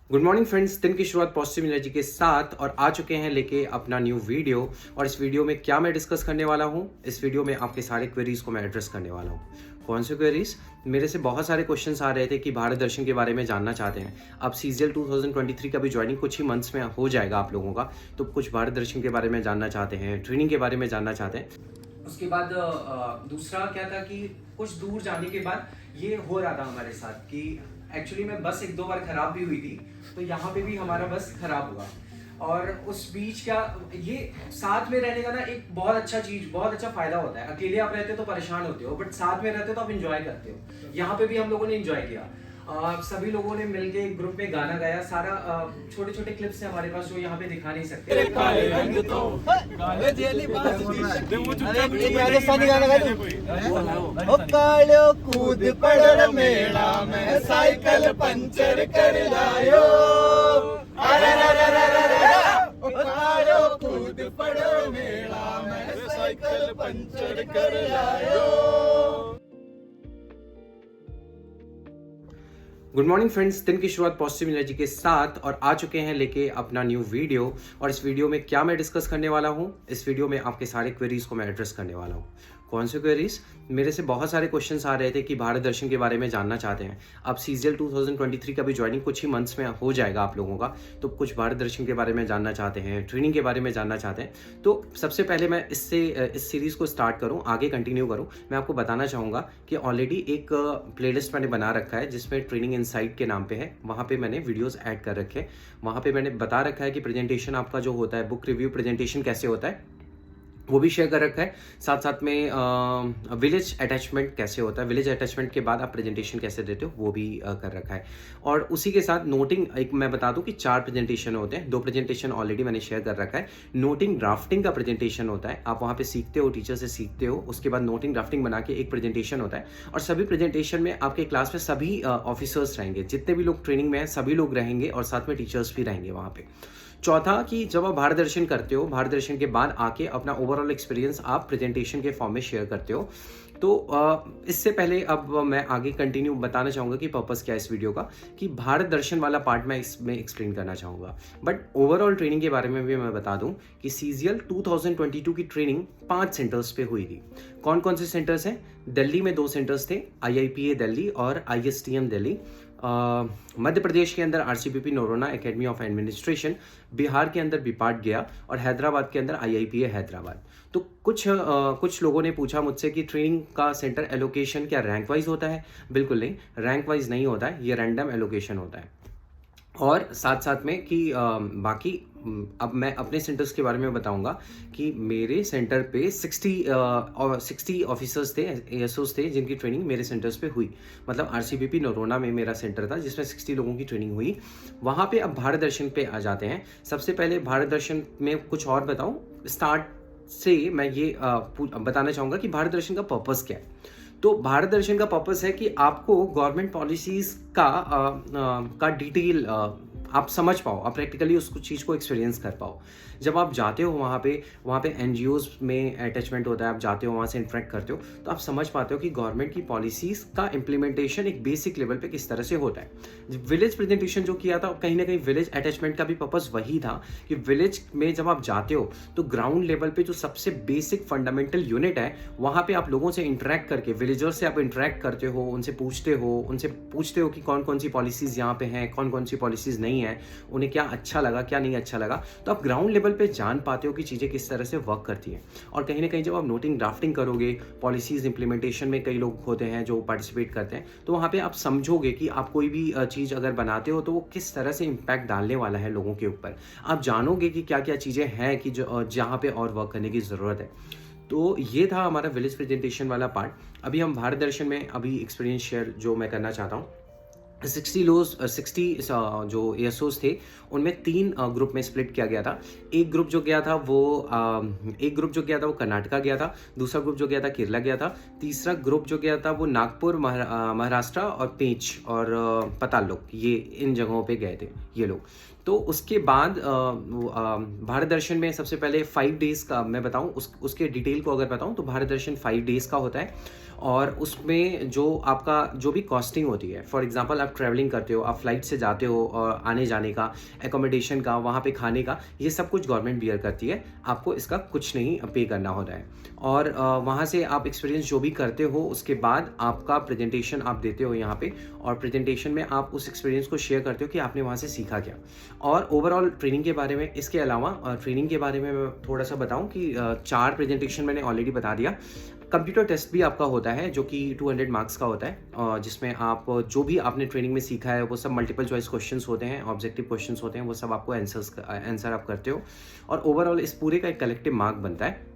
Good morning friends. दिन की शुरुआत पॉजिटिव एनर्जी के साथ और आ चुके हैं लेके अपना न्यू वीडियो। और इस वीडियो में क्या मैं डिस्कस करने वाला हूं, इस वीडियो में आपके सारे क्वेरीज को मैं एड्रेस करने वाला हूं। कौन से क्वेरीज? मेरे से बहुत सारे क्वेश्चंस आ रहे थे कि भारत दर्शन के बारे में जानना चाहते हैं। अब सीजीएल 2023 का भी ज्वाइनिंग कुछ ही मंथ्स में हो जाएगा आप लोगों का, तो कुछ भारत दर्शन के बारे में जानना चाहते हैं, ट्रेनिंग के बारे में जानना चाहते हैं। उसके बाद दूसरा क्या था कि कुछ दूर जाने के बाद ये हो रहा था हमारे साथ कि एक्चुअली में बस एक दो बार खराब भी हुई थी, तो यहाँ पे भी हमारा बस खराब हुआ। और उस बीच क्या, ये साथ में रहने का ना एक बहुत अच्छा चीज, बहुत अच्छा फायदा होता है। अकेले आप रहते हो तो परेशान होते हो, बट साथ में रहते हो तो आप इंजॉय करते हो। यहाँ पे भी हम लोगों ने इंजॉय किया। सभी लोगों ने मिलके एक ग्रुप में गाना गाया। सारा छोटे छोटे क्लिप्स हैं हमारे पास जो यहाँ पे दिखा नहीं सकते। एक राजस्थानी गाना गा दो। कालो कूद पड़ो मेला में साइकिल पंचर कर लायो। कालो कूद पड़ो मेला में साइकिल पंचर कर लायो। Good morning friends. दिन की शुरुआत पॉजिटिव एनर्जी के साथ और आ चुके हैं लेके अपना न्यू वीडियो। और इस वीडियो में क्या मैं डिस्कस करने वाला हूं, इस वीडियो में आपके सारे क्वेरीज को मैं एड्रेस करने वाला हूं। कौन से क्वेरीज? मेरे से बहुत सारे क्वेश्चंस आ रहे थे कि भारत दर्शन के बारे में जानना चाहते हैं। अब सीजीएल 2023 का भी ज्वाइनिंग कुछ ही मंथ्स में हो जाएगा आप लोगों का, तो कुछ भारत दर्शन के बारे में जानना चाहते हैं, ट्रेनिंग के बारे में जानना चाहते हैं। तो सबसे पहले मैं इस सीरीज को स्टार्ट करूं, आगे कंटिन्यू करूं, मैं आपको बताना चाहूँगा कि ऑलरेडी एक प्लेलिस्ट मैंने बना रखा है जिसमें ट्रेनिंग इनसाइट के नाम पे है। वहाँ पे मैंने वीडियोस ऐड कर रखे हैं। वहाँ पे मैंने बता रखा है कि प्रेजेंटेशन आपका जो होता है, बुक रिव्यू प्रेजेंटेशन कैसे होता है, वो भी शेयर कर रखा है। साथ साथ में विलेज अटैचमेंट कैसे होता है, विलेज अटैचमेंट के बाद आप प्रेजेंटेशन कैसे देते हो, वो भी कर रखा है। और उसी के साथ नोटिंग, एक मैं बता दूं कि 4 प्रेजेंटेशन होते हैं। 2 प्रेजेंटेशन ऑलरेडी मैंने शेयर कर रखा है। नोटिंग ड्राफ्टिंग का प्रेजेंटेशन होता है, आप वहाँ पे सीखते हो, टीचर से सीखते हो। उसके बाद नोटिंग ड्राफ्टिंग बना के एक प्रेजेंटेशन होता है। और सभी प्रेजेंटेशन में आपके क्लास में सभी ऑफिसर्स रहेंगे, जितने भी लोग ट्रेनिंग में हैं सभी लोग रहेंगे, और साथ में टीचर्स भी रहेंगे वहाँ पे। चौथा कि जब आप भारत दर्शन करते हो, भारत दर्शन के बाद आके अपना ओवरऑल एक्सपीरियंस आप प्रेजेंटेशन के फॉर्म में शेयर करते हो। तो इससे पहले अब मैं आगे कंटिन्यू बताना चाहूँगा कि पर्पस क्या है इस वीडियो का, कि भारत दर्शन वाला पार्ट मैं इसमें एक्सप्लेन करना चाहूँगा। बट ओवरऑल ट्रेनिंग के बारे में भी मैं बता दूँ कि सीजीएल 2022 की ट्रेनिंग 5 सेंटर्स पे हुई थी। कौन कौन से सेंटर्स हैं? दिल्ली में 2 सेंटर्स थे, IIPA दिल्ली और ISTM दिल्ली। मध्य प्रदेश के अंदर RCPP Noronha academy of administration, Bihar के अंदर बिपाट गया, और हैदराबाद के अंदर IIPA हैदराबाद। तो कुछ लोगों ने पूछा मुझसे कि ट्रेनिंग का सेंटर एलोकेशन क्या रैंक वाइज होता है? बिल्कुल नहीं, रैंक वाइज नहीं होता है, ये रैंडम एलोकेशन होता है। और साथ साथ में कि बाकी अब मैं अपने सेंटर्स के बारे में बताऊंगा कि मेरे सेंटर पे 60 ऑफिसर्स थे, ASOs थे, जिनकी ट्रेनिंग मेरे सेंटर्स पे हुई। मतलब RCPP नरोना में मेरा सेंटर था जिसमें 60 लोगों की ट्रेनिंग हुई। वहाँ पे अब भारत दर्शन पे आ जाते हैं। सबसे पहले भारत दर्शन में कुछ और बताऊँ, स्टार्ट से मैं ये बताना चाहूँगा कि भारत दर्शन का पर्पस क्या है। तो भारत दर्शन का पर्पस है कि आपको गवर्नमेंट पॉलिसीज का डिटेल आप समझ पाओ, आप प्रैक्टिकली उस चीज़ को एक्सपीरियंस कर पाओ। जब आप जाते हो वहाँ पे NGOs में अटैचमेंट होता है, आप जाते हो वहाँ से इंटरेक्ट करते हो, तो आप समझ पाते हो कि गवर्नमेंट की पॉलिसीज़ का इम्प्लीमेंटेशन एक बेसिक लेवल पे किस तरह से होता है। विलेज प्रेजेंटेशन जो किया था, कहीं ना कहीं विलेज अटैचमेंट का भी पर्पस वही था कि विलेज में जब आप जाते हो तो ग्राउंड लेवल पे जो सबसे बेसिक फंडामेंटल यूनिट है, वहाँ पे आप लोगों से इंटरेक्ट करके, विलेजर्स से आप इंटरेक्ट करते हो, उनसे पूछते हो कि कौन कौन सी पॉलिसीज़ यहाँ पे हैं, कौन कौन सी पॉलिसीज़ नहीं है, उन्हें क्या अच्छा लगा, क्या नहीं अच्छा लगा। तो आप ग्राउंड लेवल पे जान पाते हो कि चीज़ें किस तरह से वर्क करती हैं। और कहीं ना कहीं जब आप नोटिंग ड्राफ्टिंग करोगे, पॉलिसीज़ इंप्लीमेंटेशन में कई लोग होते हैं जो पार्टिसिपेट करते हैं, तो वहाँ पे आप समझोगे कि आप कोई भी चीज़ अगर बनाते हो तो वो किस तरह से इम्पैक्ट डालने वाला है लोगों के ऊपर। आप जानोगे कि क्या क्या चीज़ें हैं कि जो जहाँ पे और वर्क करने की ज़रूरत है। तो ये था हमारा विलेज प्रेजेंटेशन वाला पार्ट। अभी हम भारत दर्शन में अभी एक्सपीरियंस शेयर जो मैं करना चाहता हूँ। 60 जो ASOs थे, उनमें 3 ग्रुप में स्प्लिट किया गया था। एक ग्रुप जो गया था वो कर्नाटका गया था, दूसरा ग्रुप जो गया था केरला गया था, तीसरा ग्रुप जो गया था वो नागपुर, महाराष्ट्र और पेंच और पतालोक, ये इन जगहों पे गए थे ये लोग। तो उसके बाद भारत दर्शन में सबसे पहले 5 डेज़ का मैं बताऊं, उसके डिटेल को अगर बताऊं तो भारत दर्शन 5 डेज़ का होता है। और उसमें जो आपका जो भी कॉस्टिंग होती है, फॉर एग्जांपल आप ट्रैवलिंग करते हो, आप फ्लाइट से जाते हो और आने जाने का, एकोमोडेशन का, वहाँ पे खाने का, ये सब कुछ गवर्नमेंट बियर करती है, आपको इसका कुछ नहीं पे करना होता है। और वहाँ से आप एक्सपीरियंस जो भी करते हो उसके बाद आपका प्रेजेंटेशन आप देते हो यहाँ पे, और प्रेजेंटेशन में आप उस एक्सपीरियंस को शेयर करते हो कि आपने वहाँ से सीखा क्या। और ओवरऑल ट्रेनिंग के बारे में, इसके अलावा ट्रेनिंग के बारे में मैं थोड़ा सा बताऊँ कि 4 प्रेजेंटेशन मैंने ऑलरेडी बता दिया। कंप्यूटर टेस्ट भी आपका होता है जो कि 200 मार्क्स का होता है, जिसमें आप जो भी आपने ट्रेनिंग में सीखा है वो सब मल्टीपल चॉइस क्वेश्चंस होते हैं, ऑब्जेक्टिव क्वेश्चंस होते हैं, वो सब आपको आंसर आप करते हो, और ओवरऑल इस पूरे का एक कलेक्टिव मार्क बनता है।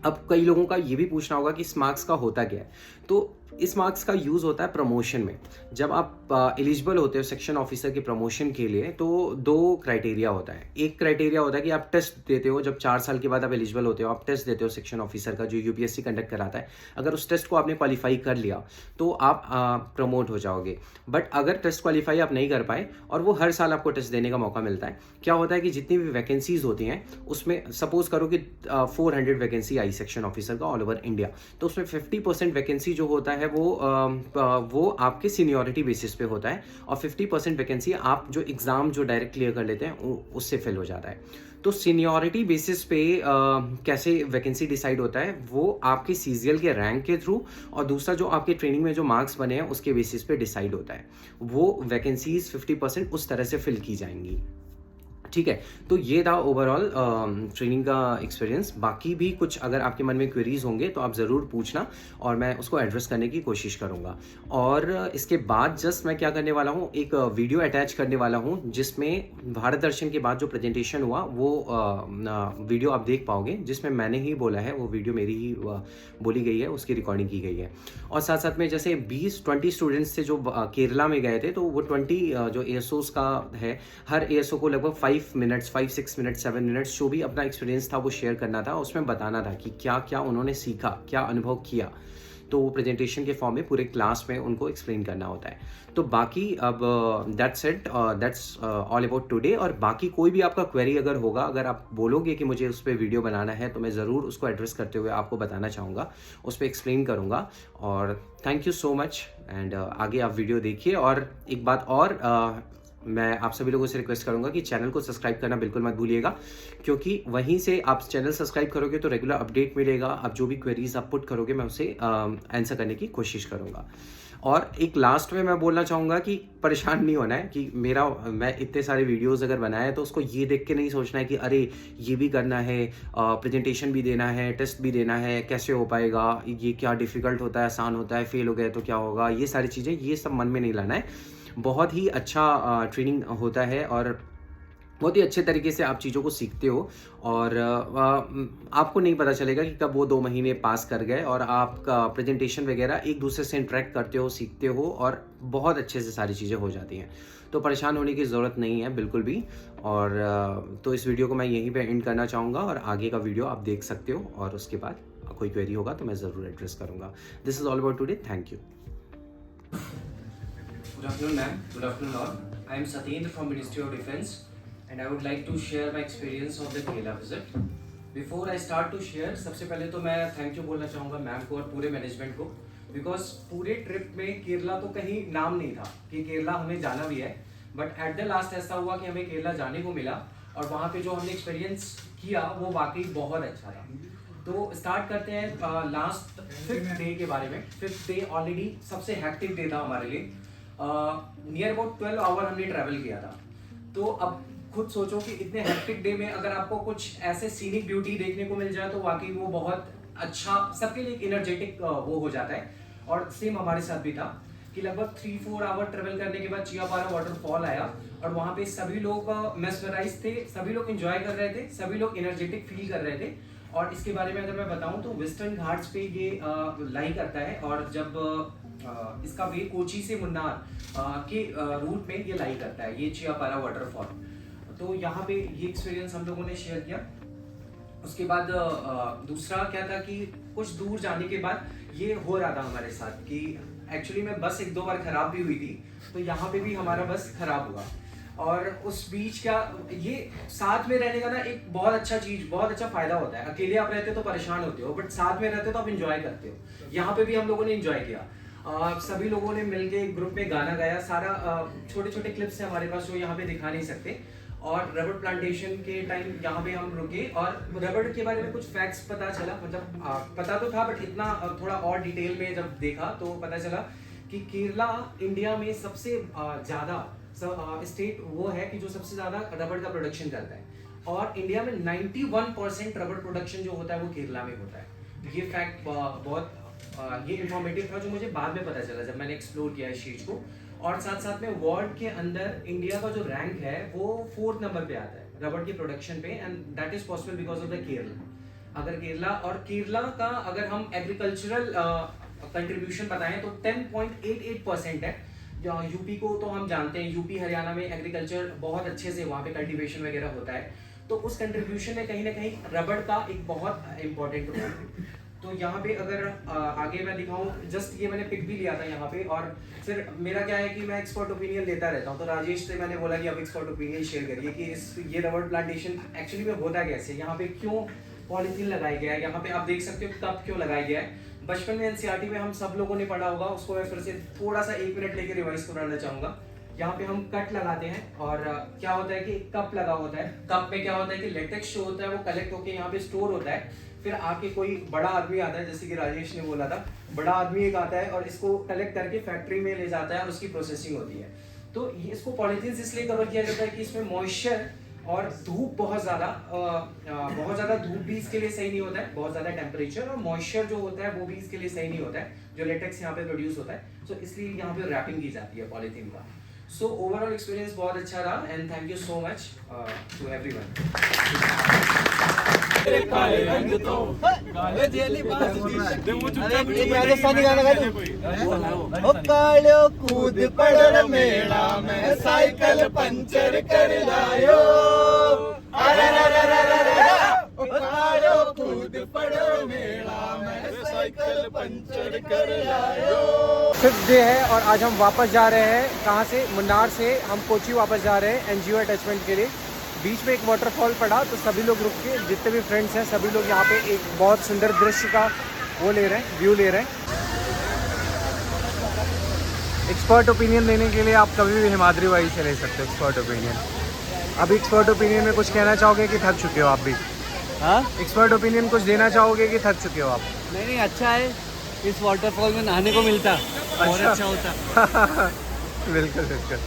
अब कई लोगों का ये भी पूछना होगा कि इस मार्क्स का होता क्या है, तो इस मार्क्स का यूज़ होता है प्रमोशन में। जब आप एलिजिबल होते हो सेक्शन ऑफिसर के प्रमोशन के लिए, तो 2 क्राइटेरिया होता है। एक क्राइटेरिया होता है कि आप टेस्ट देते हो, जब 4 साल के बाद आप एलिजिबल होते हो, आप टेस्ट देते हो सेक्शन ऑफिसर का जो यूपीएससी कंडक्ट कराता है। अगर उस टेस्ट को आपने क्वालिफाई कर लिया तो आप प्रमोट हो जाओगे। बट अगर टेस्ट क्वालिफाई आप नहीं कर पाए, और वो हर साल आपको टेस्ट देने का मौका मिलता है, क्या होता है कि जितनी भी वैकेंसीज होती हैं उसमें सपोज करो कि 400 वैकेंसी आई सेक्शन ऑफिसर का ऑल ओवर इंडिया, तो उसमें 50% वैकेंसी जो होता है वो आपके सीनियरिटी बेसिस पे होता है, और 50% वैकेंसी आप जो एग्ज़ाम जो डायरेक्ट क्लियर कर लेते हैं उससे फिल हो जाता है। तो सीनियरिटी बेसिस पे कैसे वैकेंसी डिसाइड होता है, वो आपके सीजीएल के रैंक के थ्रू, और दूसरा जो आपके ट्रेनिंग में जो मार्क्स बने हैं उसके बेसिस पे डिसाइड होता है। वो वैकेंसीज 50% उस तरह से फिल की जाएंगी। ठीक है, तो ये था ओवरऑल ट्रेनिंग का एक्सपीरियंस। बाकी भी कुछ अगर आपके मन में क्वेरीज होंगे तो आप ज़रूर पूछना, और मैं उसको एड्रेस करने की कोशिश करूँगा। और इसके बाद जस्ट मैं क्या करने वाला हूँ, एक वीडियो अटैच करने वाला हूँ जिसमें भारत दर्शन के बाद जो प्रेजेंटेशन हुआ वो वीडियो आप देख पाओगे, जिसमें मैंने ही बोला है, वो वीडियो मेरी ही बोली गई है, उसकी रिकॉर्डिंग की गई है। और साथ साथ में जैसे 20 स्टूडेंट्स थे जो केरला में गए थे, तो वो 20 जो एएसओस का है, हर एएसओ को लगभग 5 मिनट्स 5-6 मिनट्स 7 मिनट्स जो भी अपना एक्सपीरियंस था वो शेयर करना था, उसमें बताना था कि क्या क्या उन्होंने सीखा, क्या अनुभव किया। तो वो प्रेजेंटेशन के फॉर्म में पूरे क्लास में उनको एक्सप्लेन करना होता है। तो बाकी अब that's it, that's all about today. और बाकी कोई भी आपका क्वेरी अगर होगा, अगर आप बोलोगे कि मुझे उस पर वीडियो बनाना है, तो मैं ज़रूर उसको एड्रेस करते हुए आपको बताना चाहूँगा, उस पर एक्सप्लेन करूँगा। और thank you so much, and आगे आप वीडियो देखिए। और एक बात और, मैं आप सभी लोगों से रिक्वेस्ट करूंगा कि चैनल को सब्सक्राइब करना बिल्कुल मत भूलिएगा, क्योंकि वहीं से आप चैनल सब्सक्राइब करोगे तो रेगुलर अपडेट मिलेगा। आप जो भी क्वेरीज आप पुट करोगे मैं उसे आंसर करने की कोशिश करूंगा। और एक लास्ट में मैं बोलना चाहूँगा कि परेशान नहीं होना है कि मैं इतने सारे वीडियोस अगर बनाए तो उसको ये देख के नहीं सोचना है कि अरे ये भी करना है, प्रेजेंटेशन भी देना है, टेस्ट भी देना है, कैसे हो पाएगा, ये क्या डिफ़िकल्ट होता है, आसान होता है, फेल हो गए तो क्या होगा, ये सारी चीज़ें, ये सब मन में नहीं लाना है। बहुत ही अच्छा ट्रेनिंग होता है, और बहुत ही अच्छे तरीके से आप चीज़ों को सीखते हो, और आपको नहीं पता चलेगा कि कब वो 2 महीने पास कर गए, और आपका प्रेजेंटेशन वगैरह एक दूसरे से इंटरेक्ट करते हो, सीखते हो, और बहुत अच्छे से सारी चीज़ें हो जाती हैं। तो परेशान होने की ज़रूरत नहीं है बिल्कुल भी। और तो इस वीडियो को मैं यहीं पे एंड करना चाहूँगा, और आगे का वीडियो आप देख सकते हो, और उसके बाद कोई क्वेरी होगा तो मैं ज़रूर एड्रेस करूँगा। This is all about today, thank you. Good afternoon, ma'am. Good afternoon, all. I am Satyendra from Ministry of Defence, and I would like to share my experience of the Kerala visit. Before I start to share, सबसे पहले तो मैं thank you बोलना चाहूँगा ma'am को और पूरे management को, बिकॉज पूरे ट्रिप में केरला तो कहीं नाम नहीं था कि केरला हमें जाना भी है, बट एट द लास्ट ऐसा हुआ कि हमें केरला जाने को मिला, और वहाँ पे जो हमने एक्सपीरियंस किया वो वाकई बहुत अच्छा था। तो स्टार्ट करते हैं लास्ट 5th डे के बारे में। 5th डे ऑलरेडी सबसे हैक्टिक डे था हमारे लिए। नियर अबाउट 12 आवर हमने ट्रैवल किया था। तो अब खुद सोचो कि इतने हेक्टिक डे में अगर आपको कुछ ऐसे सीनिक ब्यूटी देखने को मिल जाए तो वाकई वो बहुत अच्छा, सबके लिए एक एनर्जेटिक वो हो जाता है। और सेम हमारे साथ भी था कि लगभग 3-4 आवर ट्रेवल करने के बाद चियापारा वाटरफॉल आया, और वहाँ पे सभी लोग मेस्मराइज थे, सभी लोग एंजॉय कर रहे थे, सभी लोग एनर्जेटिक फील कर रहे थे। और इसके बारे में अगर मैं बताऊं तो वेस्टर्न घाट्स पे ये लाई करता है, और जब इसका वे कोची से मुन्नार के रूट में ये लाई करता है, ये चियापारा वाटरफॉल। तो यहाँ पे ये एक्सपीरियंस हम लोगों ने शेयर किया। उसके बाद दूसरा क्या था कि कुछ दूर जाने के बाद ये हो रहा था हमारे साथ कि एक्चुअली में बस 1-2 बार खराब भी हुई थी, तो यहाँ पे भी हमारा बस खराब हुआ। और उस बीच का ये साथ में रहने का ना एक बहुत अच्छा चीज, बहुत अच्छा फायदा होता है। अकेले आप रहते हो तो परेशान होते हो, बट साथ में रहते हो तो आप इंजॉय करते हो। यहाँ पे भी हम लोगों ने इंजॉय किया, सभी लोगों ने मिलके ग्रुप में गाना गाया। सारा छोटे छोटे क्लिप्स है हमारे पास जो यहाँ पे दिखा नहीं सकते। और रबड़ प्लांटेशन के टाइम यहाँ पे हम रुके और रबड़ के बारे में कुछ फैक्ट्स पता चला, मतलब पता तो था बट इतना थोड़ा और डिटेल में जब देखा तो पता चला कि केरला इंडिया में सबसे ज़्यादा स्टेट वो है कि जो सबसे ज़्यादा रबड़ का प्रोडक्शन करता है। और इंडिया में 91% रबड़ प्रोडक्शन जो होता है वो केरला में होता है। ये फैक्ट बहुत ये इंफॉर्मेटिव था जो मुझे बाद में पता चला जब मैंने एक्सप्लोर किया इस चीज़ को। और साथ साथ में वर्ल्ड के अंदर इंडिया का जो रैंक है वो 4th नंबर पे आता है रबड़ की प्रोडक्शन पे, and that is possible because of the Kerala. अगर केरला का अगर हम एग्रीकल्चरल कंट्रीब्यूशन बताएं तो 10.88% है। यूपी को तो हम जानते हैं, यूपी हरियाणा में एग्रीकल्चर बहुत अच्छे से वहाँ पे कल्टीवेशन वगैरह होता है, तो उस कंट्रीब्यूशन में कहीं ना कहीं रबड़ का एक बहुत इंपॉर्टेंट रोल है। तो यहाँ पे अगर आगे मैं दिखाऊं, जस्ट ये मैंने पिक भी लिया था यहाँ पे। और फिर मेरा क्या है कि मैं एक्सपर्ट ओपिनियन लेता रहता हूँ, तो राजेश से मैंने बोला कि अब एक्सपर्ट ओपिनियन शेयर करिए कि ये रबड़ प्लांटेशन एक्चुअली में होता कैसे, यहाँ पे क्यों पॉलीथीन लगाया गया है, यहाँ पे आप देख सकते हो कब क्यों लगाया गया है। बचपन में एनसीईआरटी में हम सब लोगों ने पढ़ा होगा, उसको मैं फिर से थोड़ा सा 1 मिनट लेके रिवाइज कराना चाहूँगा। यहाँ पे हम कट लगाते हैं और क्या होता है कि कप लगा होता है, कप में क्या होता है कि लेटेक्स जो होता है वो कलेक्ट होकर यहाँ पे स्टोर होता है। फिर आके कोई बड़ा आदमी आता है, जैसे कि राजेश ने बोला था, बड़ा आदमी एक आता है और इसको कलेक्ट करके फैक्ट्री में ले जाता है और उसकी प्रोसेसिंग होती है। तो इसको पॉलीथीन इसलिए कवर किया जाता है कि इसमें मॉइस्चर और धूप बहुत ज़्यादा धूप भी इसके लिए सही नहीं होता है, बहुत ज़्यादा टेम्परेचर और मॉइस्चर जो होता है वो भी इसके लिए सही नहीं होता है, जो लेटेक्स यहाँ पे प्रोड्यूस होता है। सो इसलिए यहाँ पे रैपिंग की जाती है पॉलीथीन का। सो ओवरऑल एक्सपीरियंस बहुत अच्छा रहा and thank you so much to everyone. काले रंग तो काले जेली बाजी, अरे एक राजस्थानी गाना गा दो। ओ कालो कूद पड़ मेला में साइकिल पंचर कर लायो, अरे रे रे रे रे रे, ओ कालो कूद पड़ मेला में साइकिल पंचर कर लायो। 5th डे है और आज हम वापस जा रहे हैं, कहाँ से, मुन्नार से हम कोची वापस जा रहे हैं एनजीओ अटैचमेंट के लिए। बीच में एक वाटरफॉल पड़ा तो सभी लोग रुक के, जितने भी फ्रेंड्स हैं सभी लोग यहाँ पे एक बहुत सुंदर दृश्य का वो ले रहे हैं, व्यू ले रहे हैं। एक्सपर्ट ओपिनियन देने के लिए आप कभी भी हिमाद्री भाई से ले सकते हो एक्सपर्ट ओपिनियन। अभी एक्सपर्ट ओपिनियन में कुछ कहना चाहोगे कि थक चुके हो आप भी? हाँ, एक्सपर्ट ओपिनियन कुछ देना चाहोगे कि थक चुके हो आप? नहीं अच्छा है, इस वाटरफॉल में नहाने को मिलता और अच्छा होता। बिल्कुल बिल्कुल।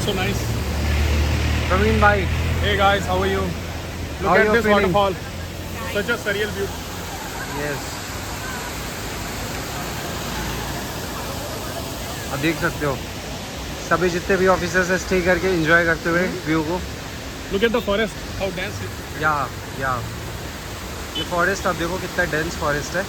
So nice. प्रवीण भाई, Hey guys, how are you? How Look are at you this feeling? waterfall. Such a surreal view. Yes, अब देख सकते हो सभी जितने भी ऑफिसर्स है स्टे करके एंजॉय करते हुए व्यू को। Look at the forest. How dense it is. या ये फॉरेस्ट आप देखो कितना डेंस फॉरेस्ट है।